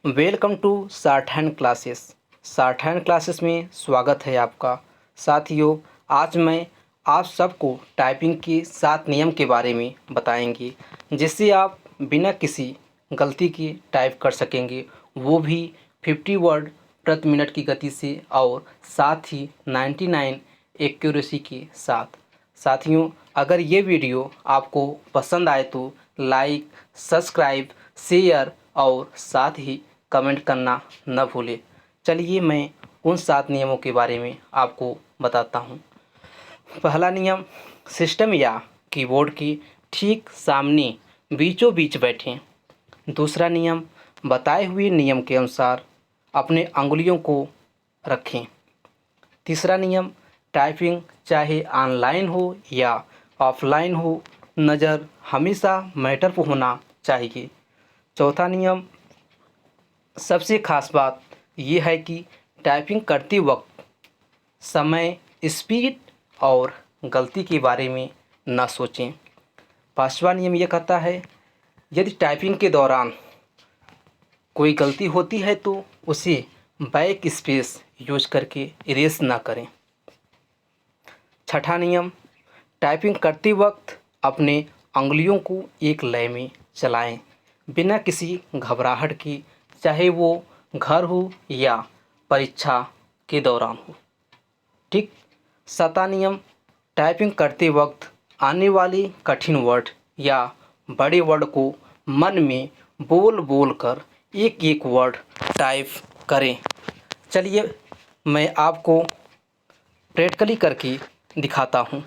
Welcome to shorthand classes. Shorthand classes में स्वागत है आपका। साथियों, आज मैं आप सबको टाइपिंग के 7 नियम के बारे में बताएंगे, जिससे आप बिना किसी गलती के टाइप कर सकेंगे, वो भी 50 वर्ड प्रति मिनट की गति से और साथ ही 99 एक्यूरेसी के साथ। साथियों, अगर ये वीडियो आपको पसंद आए तो लाइक, सब्सक्राइब, शेयर और साथ ही कमेंट करना न भूलें। चलिए मैं उन 7 नियमों के बारे में आपको बताता हूँ। पहला नियम, सिस्टम या कीबोर्ड के ठीक सामने बीचों बीच बैठें। दूसरा नियम, बताए हुए नियम के अनुसार अपने अंगुलियों को रखें। तीसरा नियम, टाइपिंग चाहे ऑनलाइन हो या ऑफलाइन हो, नज़र हमेशा मैटर पर होना चाहिए। चौथा नियम, सबसे ख़ास बात यह है कि टाइपिंग करते वक्त समय, स्पीड और गलती के बारे में ना सोचें। पांचवा नियम यह कहता है, यदि टाइपिंग के दौरान कोई गलती होती है तो उसे बैक स्पेस यूज करके इरेज ना करें। छठा नियम, टाइपिंग करते वक्त अपने अंगुलियों को एक लय में चलाएं, बिना किसी घबराहट के, चाहे वो घर हो या परीक्षा के दौरान हो। ठीक। सातवां नियम, टाइपिंग करते वक्त आने वाले कठिन वर्ड या बड़े वर्ड को मन में बोल बोल कर एक एक वर्ड टाइप करें। चलिए मैं आपको प्रैक्टिकली करके दिखाता हूँ।